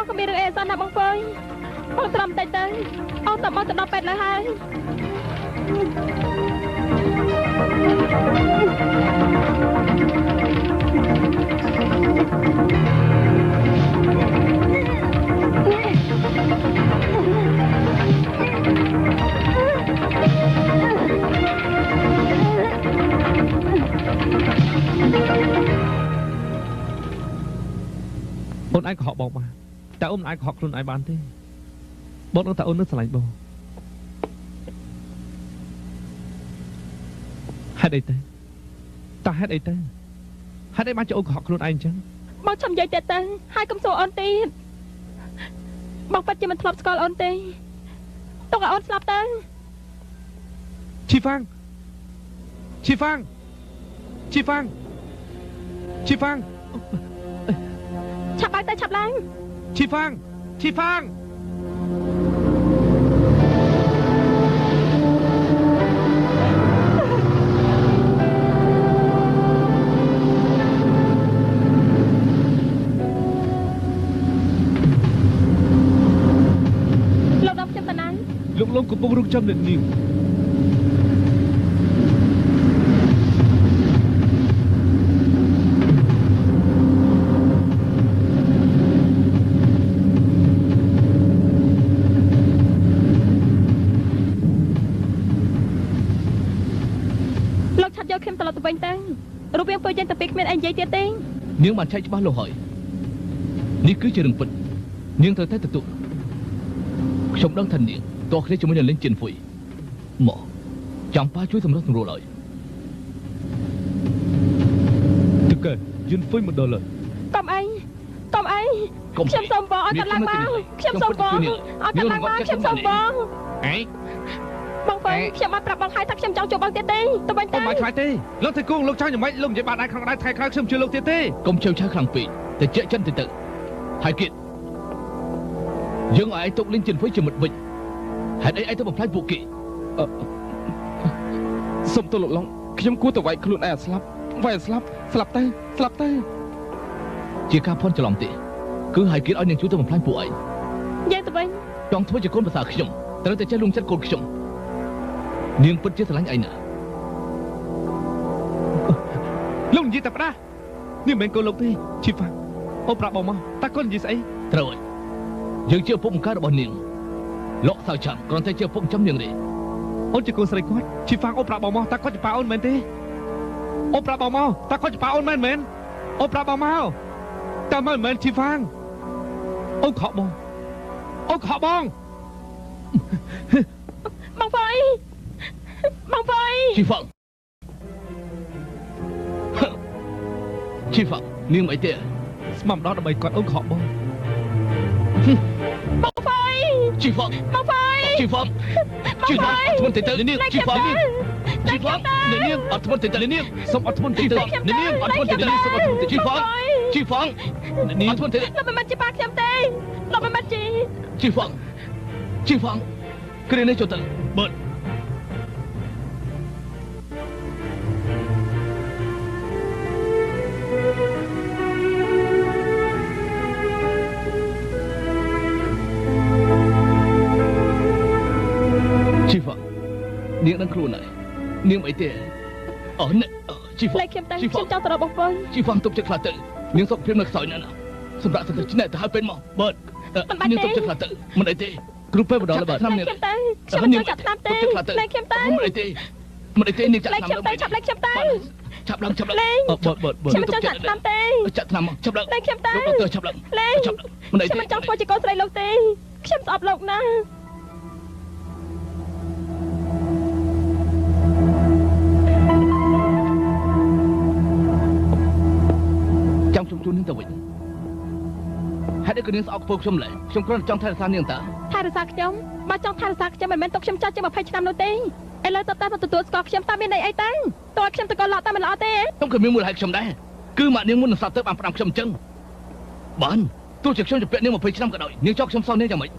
ก็มีเรื่องเอซ่านะบังเฟยบังตรำใจเตยเอาตับมาจะนอนเป็ดเลยฮะអូនឯងកុហកបងមកតែអូនឯងកុហកខ្លួនឯងបានទេបងនឹងតែអូននឹងស្រឡាញ់បងហេតុអីទៅតើហេតុអីទៅហេតុអីបានជាអូនកុហកខ្លួនឯងអញ្ចឹងបងចាំនិយាយទៀតទៅហើយកុំសួរអូនទៀតបងប៉ាត់ជាមិនធ្លាប់ស្គាល់អូនទេទុកឲ្យអូនស្លាប់ទៅឈីហ្វាំងឈីហ្វាំងឈីហ្វាំងឈីហ្វាំងឆាប់ឡើងទៅឆាប់ឡើងឈីហ្វាំងឈីហ្វាំងលោកដល់ខ្ញុំតាណាលោកកំពុងរងចាំអ្នកនាងរូបរាងពេលចេញទៅពីគ្មានអីនិយាយទៀតទេនាងបានចែកច្បាស់លាស់ហើយនេះគឺជារឿងពិតនាងត្រូវតែទទួលខ្ញុំដឹងថានាងតោះគ្នាជាមួយនឹងលេងជិនហ្វុយមកចាំប៉ាជួយសម្រុះសម្រួលឲ្យតើកែយិនហ្វុយមកដល់ហើយកុំអីខ្ញុំសូមបងឲ្យកាត់ឡើងមកខ្ញុំសូមបងឲ្យកាត់ឡើងមកខ្ញុំសូមបងអីបងបើខ្ញុំបានប្រាប់បងហើយថាខ្ញុំចង់ជួបបងទៀតទេទៅវិញទៅមិនខ្លាចទេលោកទៅគង់លោកចង់យ៉ាងម៉េចលោកនិយាយបានដែរក្នុងដៃថៃក្រោយខ្ញុំជឿលោកទៀតទេកុំជឿឆៅខ្លាំងពេកតែជាចិនទៅហើយគៀតយើងឲ្យឯងទុកលិញជិនហ្វុយជាមិត្តវិញហេតុអីឯងទៅបំផ្លាញពួកគេសុំទោសលោកឡុងខ្ញុំគួរទៅវាយខ្លួនឯងស្លាប់វាយស្លាប់ទៅជាការភ័ន្តច្រឡំទេគឺហើយគៀតឲ្យនាងជួយទៅបំផ្លាញពួកឯងយើងទៅវិញចង់ធ្វើជាកូនប្រសាខ្ញុំត្រូវតែចេះលួងចិត្តកូនខ្ញុំនាងពិតជាស្រឡាញ់ឯងណាលោកនិយាយតែផ្ដាស់នេះមិនមែនកូនលោកទេឈីហ្វាំងអូនប្រាប់បងមកតើកូននិយាយស្អីត្រូវហើយយើងជាឪពុកម្កាយរបស់នាងលោកសៅចាំគ្រាន់តែជាឪពុកចាំនាងទេអូនជាកូនស្រីគាត់ឈីហ្វាំងអូនប្រាប់បងមកតើគាត់ជាប៉ាអូនមែនទេអូនប្រាប់បងមកតើគាត់ជាប៉ាអូនមែនអូនប្រាប់បងមកតើមិនឈីហ្វាំងអូនខកបងបងហ្វយឈីហ្វាំងនាងមិនអីទេស្មាំដល់ដើម្បីគាត់អូនខកបងហ្វយឈីហ្វាំងបងហ្វយឈីហ្វាំងអត់ធ្ងន់ទៅនាងឈីហ្វាំងនាងអត់ធ្ងន់ទៅនាងសុំអត់ធ្ងន់ទៅនាងអត់ធ្ងន់ទៅនាងសុំអត់ធ្ងន់ទៅឈីហ្វាំងនាងអត់ធ្ងន់ទៅលោកមិនជាប៉ាខ្ញុំទេលោកមិនជាឈីហ្វាំងគ្រានេះចូលទៅបើនាងនឹងខ្លួនហើយនាងមិនអីទេអូនជីហ្វាំងខ្ញុំតែខ្ញុំចង់ទៅរកបងប្អូនជីហ្វាំងទុកចិត្តខ្លះទៅនាងសុខភាពនៅខ្សោយណាស់សម្រាប់សន្តិចិត្តទៅហើយពេលមកបើនាងទុកចិត្តខ្លះទៅមិនអីទេគ្រូពេទ្យបដលបើខ្ញុំតែខ្ញុំចូលចាក់តាមទេខ្ញុំតែមិនអីទេនាងចាក់តាមទៅឆាប់ឡើងខ្ញុំតែឆាប់ឡើងបើខ្ញុំចូលចាក់តាមទេចាក់តាមមកឆាប់ឡើងខ្ញុំតែលោកទៅឆាប់ឡើងមិនអីទេខ្ញុំចង់ធ្វើជាកូនស្រីលោកទេខ្ញុំស្អប់លោកណាស់ចាំខ្ញុំជួននាងទៅវិញហេតុអីក៏នាងស្អប់ខ្ពើខ្ញុំម្ល៉េះខ្ញុំគ្រាន់តែចង់ថែរក្សានាងតើថែរក្សាខ្ញុំបើចង់ថែរក្សាខ្ញុំមិនមែនទុកខ្ញុំចាស់ជាង20ឆ្នាំនោះទេឥឡូវតើតែមកទទួលស្គាល់ខ្ញុំតើមានន័យអីទៅតើខ្ញុំទៅកលក់តែមិនល្អទេខ្ញុំក៏មានមូលហេតុខ្ញុំដែរគឺម៉ាក់នាងមុននឹងស្លាប់ទៅបានផ្ដាំខ្ញុំអញ្ចឹងបានទោះជាខ្ញុំជំពាក់នាង20ឆ្នាំក៏ដោយនាងចោលខ្ញុំសោះនាងយ៉ាងម៉េច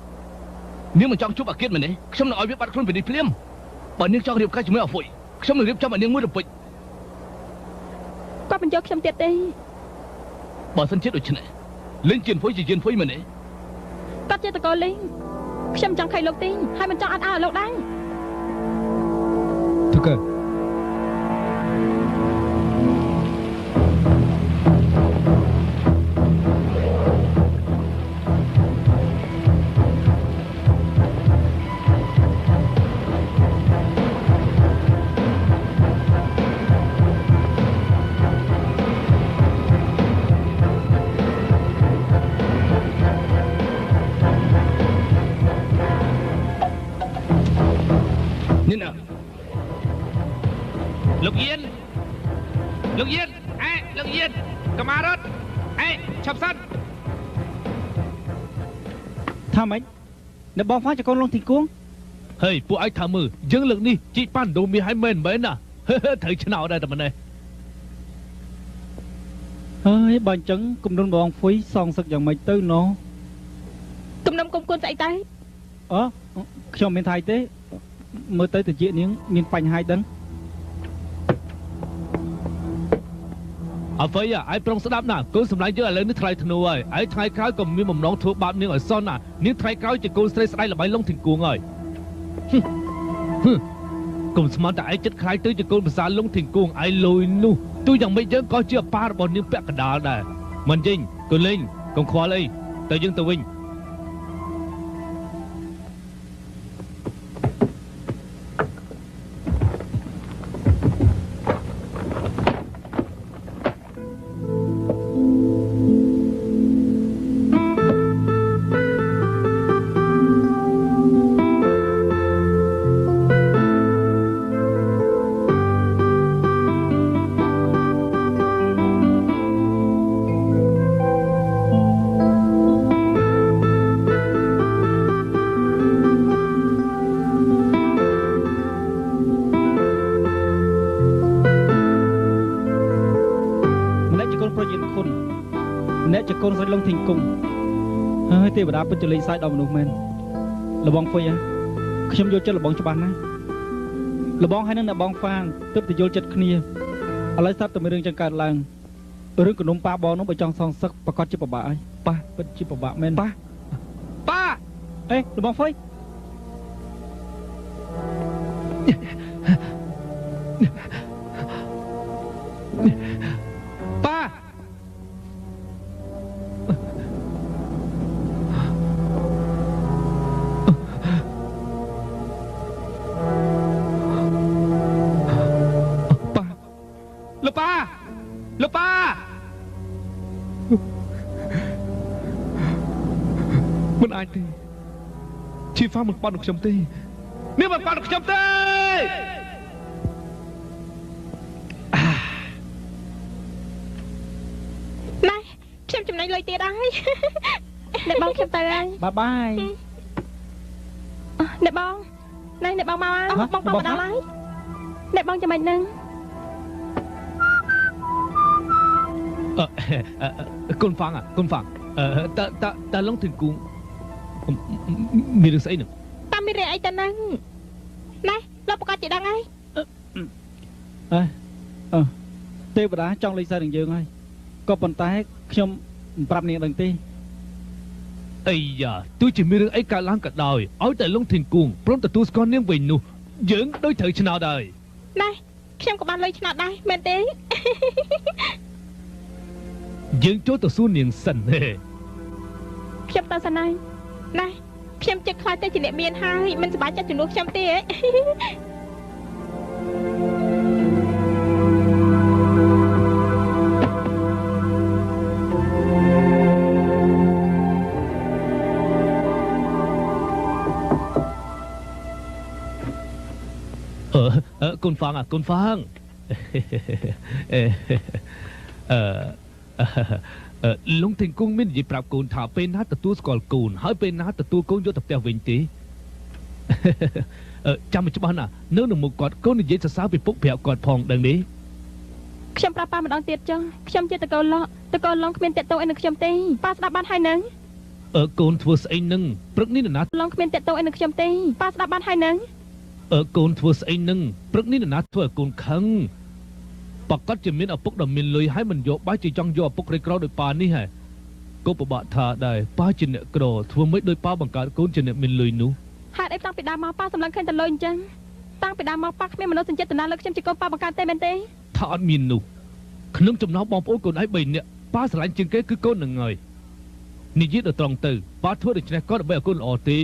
នាងមិនចង់ជួបអាគិតមែនទេខ្ញុំនឹងឲ្យវាបាត់ខ្លួនពីនេះភ្លាមបើនាងចង់រៀបការជាមួយអាហ្វុយខ្ញុំនឹងរៀបចំឲ្យនាងមួយរំពេចគាត់មិនយកខ្ញុំទៀតទេបើសិនជាដូច្នេះលេងជៀនហ្វុយជាជៀនហ្វុយមែនទេ គាត់ជាតកូលលេងខ្ញុំចង់ឃើញលោកទីហើយមិនចង់អត់ឲ្យលោកដែរ ទូកើ នេះណាលោកយៀនអេលោកយៀនកម៉ារ៉ាត់អេឆាប់សិន ថាម៉េចនៅបងហ្វាជាកូនលងទីគួង ហេពួកឯងថាមើលយើងលើកនេះជីកប៉ាន់ដូមីឲ្យមែនមែនណាត្រូវឆ្នោតដែរតែម្នេះ ហើយបើអញ្ចឹងគំនុនបងហ្វុយសងសឹកយ៉ាងម៉េចទៅណោះ គំនុំគុំគួនស្អីតែ ខ្ញុំមានថៃទេមើលទៅតាជានាងមានបញ្ហាដឹង អ្វីឯងប្រុងស្ដាប់ណាកូនសម្លាញ់យើងឥឡូវនេះថ្លៃធ្នូហើយឯងថ្ងៃក្រោយក៏មានបំណងធ្វើបាបនាងឲ្យសន់ណានាងថ្ងៃក្រោយជាកូនស្រីស្ដាយល្បីលងទីគួងហើយកុំស្មានតែឯងចិត្តខ្លាយទៅជាកូនភាសាលងទីគួងឯងលុយនោះទូយ៉ាងម៉េចយើងក៏ជាអប៉ារបស់នាងពាក់កណ្ដាលដែរមិនយិញកូនលេងកុំខ្វល់អីទៅយើងទៅវិញ អ្នកជាកូនស្រីលងធីងគង់ហើយទេវតាពិតជាលេងសើចដល់មនុស្សមែនលបងហ្វុយខ្ញុំយល់ចិត្តលបងច្បាស់ណាស់លបងហើយនឹងអ្នកបងហ្វាងទើបតែយល់ចិត្តគ្នាឥឡូវស្រាប់តែមានរឿងចឹងកើតឡើងរឿងកណ្ដុំប៉ាបងនោះបើចង់សងសឹកប្រកាសជាពិបាកហើយប៉ាពិតជាពិបាកមែនប៉ាអេលបងហ្វុយ លោកប៉ាមិនអាចទេជីហ្វាមិនប៉ាត់នឹងខ្ញុំទេនាងមិនប៉ាត់នឹងខ្ញុំទេ ណែខ្ញុំចំណេញលុយទៀតហើយអ្នកបងខ្ញុំទៅហើយ បាយ អ្នកបងណែអ្នកបងមកហើយបងប្រុសមកដល់ហើយអ្នកបងចាំមិននឹង កូនហ្វាងតើឡងถึงគូមានរឿងស្អីនឹង តាមមានរឿងអីទៅនឹងណែលោកប្រកាសជាដឹងហើយ ទេវតាចង់លេងសើចនឹងយើងហើយក៏ប៉ុន្តែខ្ញុំមិនប្រាប់នាងដឹងទេ អីយ៉ាទោះជាមានរឿងអីកើតឡើងក៏ដោយឲ្យតែឡងถึงគូព្រមទទួលស្គាល់នាងវិញនោះយើងដូចត្រូវឆ្នោតហើយ ណែខ្ញុំក៏បានលុយឆ្នោតដែរមែនទេ យើងចូលទៅសួរនាងសិនទេ ខ្ញុំទៅសិនហើយណែខ្ញុំជិះខ្លាចទៅជាអ្នកមានហើយមិនសប្បាយចិត្តជំនួសខ្ញុំទេកូនហ្វាងកូនហ្វាងលងទាំងគង់មាននិយាយប្រាប់កូនថាពេលណាទទួលស្គាល់កូនហើយពេលណាទទួលកូនយកទៅផ្ទះវិញទេចាំមិនច្បាស់ណានៅនឹងមុខគាត់កូននិយាយសរសើរពីពុកប្រាប់គាត់ផងដឹងទេ ខ្ញុំប្រាប់ប៉ាម្ដងទៀតចឹងខ្ញុំជាតកូលឡងគ្មានតេតតងអីនឹងខ្ញុំទេប៉ាស្ដាប់បានហើយនឹង កូនធ្វើស្អីនឹងព្រឹកនេះណា ឡងគ្មានតេតតងអីនឹងខ្ញុំទេប៉ាស្ដាប់បានហើយនឹង កូនធ្វើស្អីនឹងព្រឹកនេះណាធ្វើឲ្យកូនខឹងប្រកាសជាមានឪពុកដ៏មានលុយហើយមិនយកបាយជាចង់យកឪពុកក្រីក្រដោយប៉ានេះហ៎ ក៏ពិបាកថាដែរប៉ាជាអ្នកក្រធ្វើមិនដោយប៉ាបង្កើតកូនជាអ្នកមានលុយនោះ ហេតុអីតាំងពីដើមមកប៉ាសម្លឹងឃើញតែលុយអញ្ចឹងតាំងពីដើមមកប៉ាគ្មានមនោសញ្ចេតនាលើខ្ញុំជាកូនប៉ាបង្កើតទេមែនទេ ថាអត់មាននោះក្នុងចំណោមបងប្អូនកូនឯង3នាក់ប៉ាស្រឡាញ់ជាងគេគឺកូននឹងហើយនិយាយដល់ត្រង់ទៅប៉ាធ្វើដូច្នេះក៏ដើម្បីឲ្យកូនល្អទេ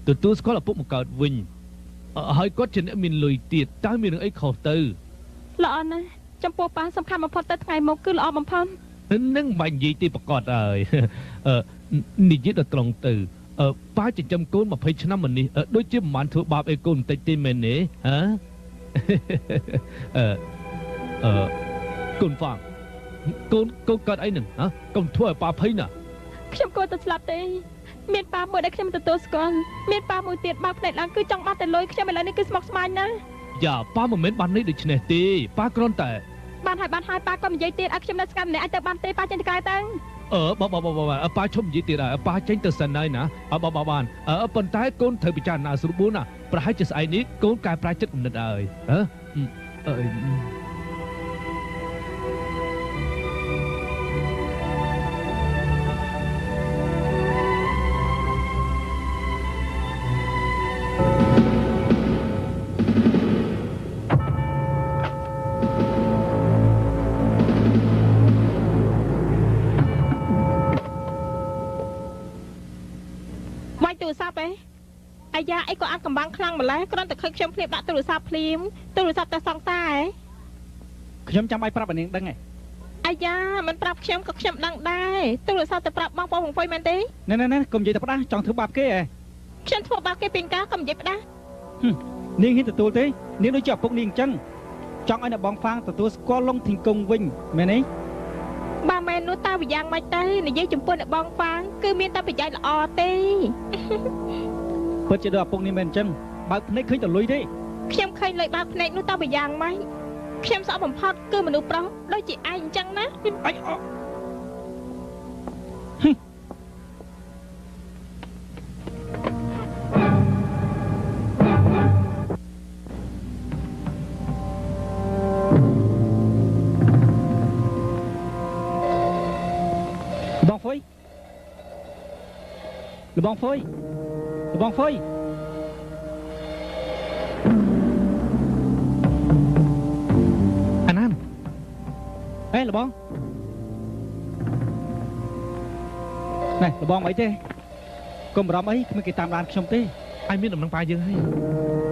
ទទួលស្គាល់ឪពុកបង្កើតវិញហើយគាត់ជាអ្នកមានលុយទៀតតើមានរឿងអីខុសទៅ ល្អណាស់ចំពោះប៉ាសំខាន់បំផុតទៅថ្ងៃមុខគឺល្អបំផុត នឹងមិននិយាយទេប្រកាសហើយនិយាយដល់ត្រង់ទៅប៉ាចិញ្ចឹមកូន20ឆ្នាំមកនេះដូចជាមិនបានធ្វើបាបអីកូនបន្តិចទេមែនទេហ៎កូនហ្វាងកូនកើតអីនឹងហ៎កុំធ្វើឲ្យប៉ាភ័យណា ខ្ញុំគួរតែស្លាប់ទេមានប៉ាមួយដែលខ្ញុំទទួលស្គាល់មានប៉ាមួយទៀតបើកភ្នែកឡើងគឺចង់បាត់តែលុយខ្ញុំឥឡូវនេះគឺស្មុគស្មាញណាស់ យ៉ាប៉ាមិនមែនបាននេះដូច្នេះទេប៉ាគ្រាន់តែ បានហើយប៉ាក៏និយាយទៀតឲ្យខ្ញុំនៅស្ងាត់ម្នាក់ឲ្យទៅបានទេប៉ាចេញទៅក្រៅទៅ ប៉ាឈប់និយាយទៀតហើយប៉ាចេញទៅសិនហើយណាបានប៉ុន្តែកូនត្រូវពិចារណាស្រួលណាប្រហែលជាស្អែកនេះកូនកែប្រែចិត្តគំនិតហើយវាយទូរស័ព្ទឯងអាយ៉ាអីក៏អាចកំបាំងខ្លាំងម្ល៉េះគ្រាន់តែឃើញខ្ញុំភ្លាមដាក់ទូរស័ព្ទភ្លាមទូរស័ព្ទតែសង្សារឯង ខ្ញុំចាំឲ្យប្រាប់អានាងដឹងឯង អាយ៉ាមិនប្រាប់ខ្ញុំក៏ខ្ញុំដឹងដែរទូរស័ព្ទទៅប្រាប់បងប្អូនពុយមែនទេ ណែកុំនិយាយតែផ្ដាស់ចង់ធ្វើបាបគេឯង ខ្ញុំធ្វើបាបគេពីកាក៏និយាយផ្ដាស់ នាងហ៊ានទទួលទេនាងដូចជាឪពុកនាងអញ្ចឹងចង់ឲ្យអ្នកបងហ្វាងទទួលស្គាល់លងធីងគង់វិញមែនទេ បើមែននោះតើវាយ៉ាងម៉េចទៅនិយាយចំពោះអ្នកបងហ្វាងគឺមានតែប្រយោជន៍ល្អទេ ពិតជាដូចឪពុកនាងមែនអញ្ចឹងបើកភ្នែកឃើញតែលុយទេ ខ្ញុំឃើញលុយបើកភ្នែកនោះតើវាយ៉ាងម៉េចខ្ញុំសក់បំផុតគឺមនុស្សប្រុសដូចជាឯងអញ្ចឹងណា អីបងហ្វុយលបងហ្វុយអាណាន អេលបងណែលបងអីទេកុំបារម្ភអីគ្មានគេតាមដានខ្ញុំទេ ឯងមានដំណឹងប៉ាយើងហើយ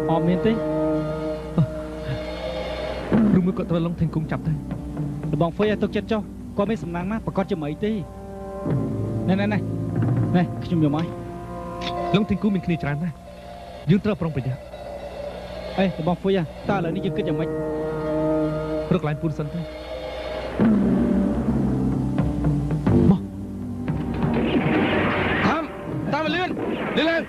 អត់មានទេ ឬមួយគាត់ត្រូវលងថេងគង់ចាប់ទៅ លបងហ្វុយឲ្យទុកចិត្តចុះគាត់មានសំណាងណាស់ប្រកាសជាមិនអីទេណែខ្ញុំយកមក លងថេងគង់មានគ្នាច្រើនណាស់យើងត្រូវប្រុងប្រយ័ត្ន អេលបងហ្វុយតើឥឡូវនេះយើងគិតយ៉ាងម៉េច រកកន្លែងពូនសិនទៅមកតាមមកលឿនឡើង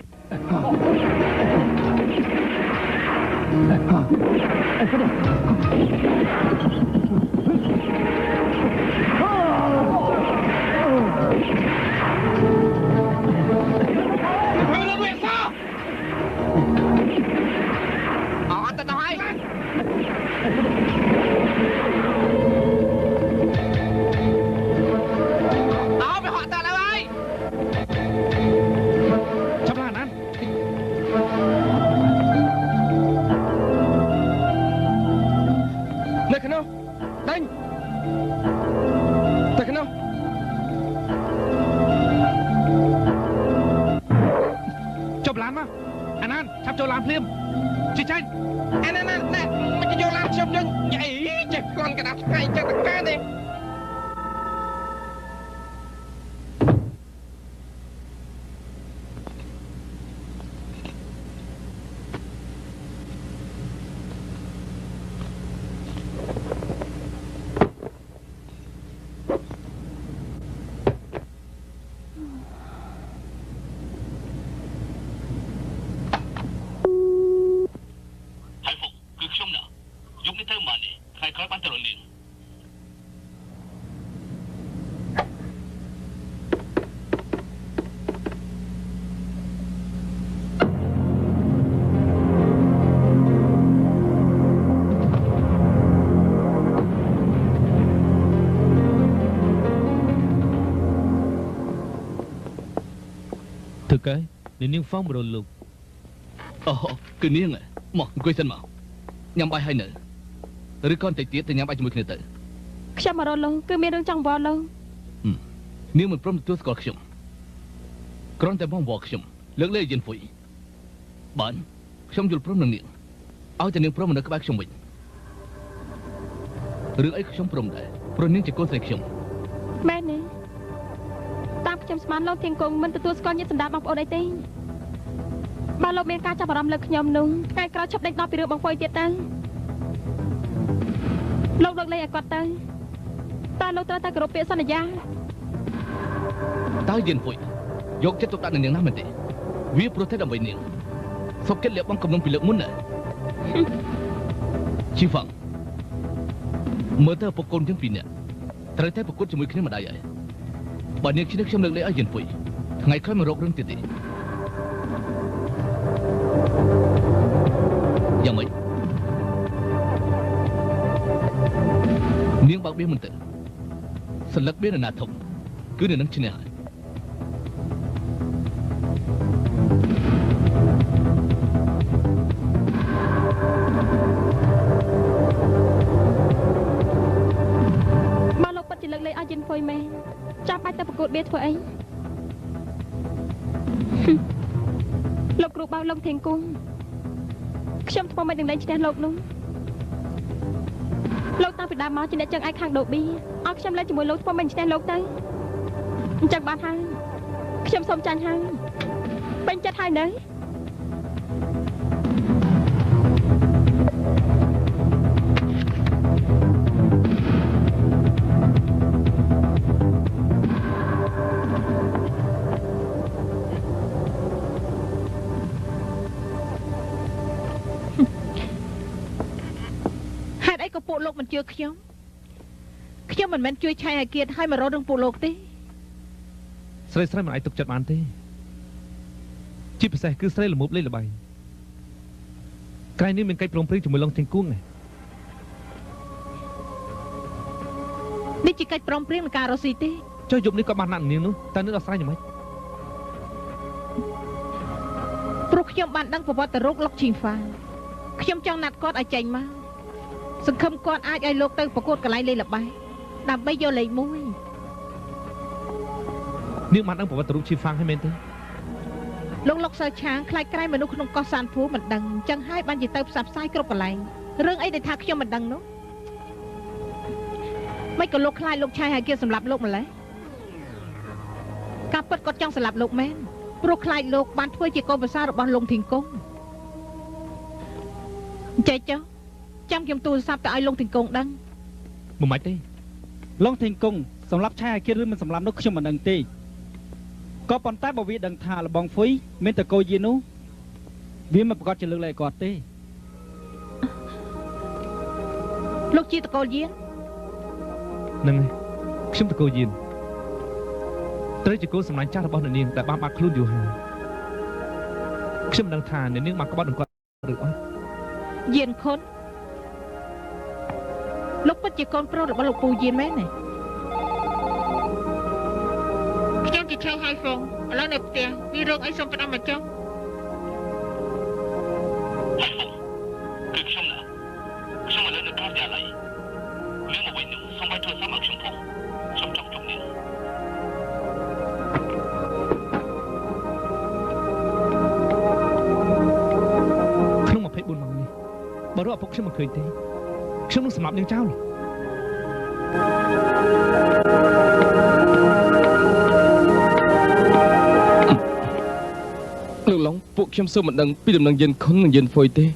ហើយពុកគឺខ្ញុំណាយប់នេះទៅមកនេះថ្ងៃក្រោយបានទៅរលៀង Thực cái Nên niên phong rồi lục អូគឺនាងមកអង្គុយសិនមកញ៉ាំបាយហើយនៅឬក៏តិចទៀតទៅញ៉ាំបាយជាមួយគ្នាទៅ ខ្ញុំមករកលោកគឺមានរឿងចង់វល់លោក នាងមិនព្រមទទួលស្គាល់ខ្ញុំគ្រាន់តែបងវល់ខ្ញុំលើកលែងយិនហ្វុយបានខ្ញុំយល់ព្រមនឹងនាងឲ្យតែនាងព្រមនៅក្បែរខ្ញុំវិញរឿងអីខ្ញុំព្រមដែរព្រោះនាងជាកូនស្រីខ្ញុំ មែនទេតាមខ្ញុំស្មានលោកទៀងគង់មិនទទួលស្គាល់ញាតិសន្តានបងប្អូនអីទេបើលោកមានការចាប់អារម្មណ៍លើខ្ញុំនោះថ្ងៃក្រោយឈប់ដេញដោលពីរឿងបងប្អូនទៀតទៅលោកលើកលែងឲ្យគាត់ទៅតើលោកត្រូវតែគោរពពាក្យសន្យា តើយិនហ្វុយយកចិត្តទុកដាក់នឹងនាងណាស់មែនទេវាព្រោះតែដើម្បីនាងសុខចិត្តលះបង់កំណុំពីលើកមុនណាជីហ្វាំងមើលទៅប្រកូនយើងពីរនាក់ត្រូវតែប្រកួតជាមួយគ្នាម្ដាយហើយបើនាងឈ្នះខ្ញុំលើកលែងឲ្យយិនហ្វុយថ្ងៃក្រោយមករករឿងទៀតទេយ៉ាងម៉េចនាងបើកបៀមិនទៅសន្លឹកបៀនណាធំគឺនឹងឈ្នះហើយ បើលោកពិតជាលើកលែងឲ្យយិនហ្វុយមែនចាំបាច់ទៅប្រកួតបៀធ្វើអី លោកគ្រូបៅលោកធៀងគង់ខ្ញុំធ្វើមិននឹងលែងឈ្នះលោកនោះលោកតាំងពីដើមមកជាអ្នកចឹងឯកខាងដូប៊ីឲ្យខ្ញុំលេងជាមួយលោកធ្វើមិនឈ្នះលោកទៅអញ្ចឹងបានហើយខ្ញុំសូមចាញ់ហើយពេញចិត្តហើយនៅ ហេតុអីក៏ពួកលោកមិនជឿខ្ញុំខ្ញុំមិនមែនជួយឆៃអាគាតឲ្យមករកនឹងពួកលោកទេ ស្រីស្រីមិនអាចទុកចិត្តបានទេជាពិសេសគឺស្រីល្មូបលេងល្បែងក្រែងនេះមានកិច្ចព្រមព្រៀងជាមួយលោកទៀងគង់ណា នេះជាកិច្ចព្រមព្រៀងនឹងការរស់ស៊ីទេ ចុះយប់នេះក៏បានណាត់នាងនោះតើនឹងដោះស្រាយយ៉ាងម៉េច ព្រោះខ្ញុំបានដឹងប្រវត្តិរូបលោកឈីងហ្វាខ្ញុំចង់ណាត់គាត់ឲ្យចេញមកសង្ឃឹមគាត់អាចឲ្យលោកទៅប្រកួតកន្លែងលេងល្បែងដើម្បីយកលេខ 1 នាងបានដឹងប្រវត្តិរូបឈីហ្វាំងហើយមែនទេ លោកសើឆាងខ្លាចក្រែងមនុស្សក្នុងកោះសានភូមិនដឹងអញ្ចឹងហើយបានជាទៅផ្សព្វផ្សាយគ្រប់កន្លែងរឿងអីដែលថាខ្ញុំមិនដឹងនោះមិនក៏លោកខ្លាចលោកឆៃឲ្យគេសម្លាប់លោកម្លេះការពិតគាត់ចង់សម្លាប់លោកមែនព្រោះខ្លាចលោកបានធ្វើជាកូនប្រសាររបស់លោកធីងគង់ចេះចុះចាំខ្ញុំទូរស័ព្ទទៅឲ្យលោកធីងគង់ដឹង មិនមិនទេ លោកធៀងគង់សម្រាប់ឆៃអាគាតឬមិនសម្រាប់នោះខ្ញុំមិនដឹងទេក៏ប៉ុន្តែបើវាដឹងថាលបងហ្វុយមានតកោយីនោះវាមិនប្រកាសជាលើកលែងគាត់ទេ លោកជាតកូលយាន ហ្នឹងហើយខ្ញុំតកោយានត្រូវជាកូនសម្លាញ់ចាស់របស់អ្នកនាងដែលបានបាត់ខ្លួនយូរហើយខ្ញុំមិនដឹងថាអ្នកនាងបានក្បត់នឹងគាត់ឬអត់ យានខុនលោកពិតជាកូនប្រុសរបស់លោកពូយានមែនទេខ្ញុំជាឆៅហើយហ្វងឥឡូវនៅផ្ទះមានរឿងអីសូមផ្ដាំមកចុះ គឺខ្ញុំណាខ្ញុំមកលើនៅការិយាល័យនាងមកវិញនោះសូមឲ្យទូរស័ព្ទមកខ្ញុំផងខ្ញុំចង់ជួបនាង ក្នុង24ម៉ោងនេះបើរកឪពុកខ្ញុំមិនឃើញទេខ្ញុំនឹងសម្លាប់នាងចោល លោកឡុងពួកខ្ញុំសូមមិនដឹងពីដំណឹងយិនខុននិងយិនហ្វុយទេ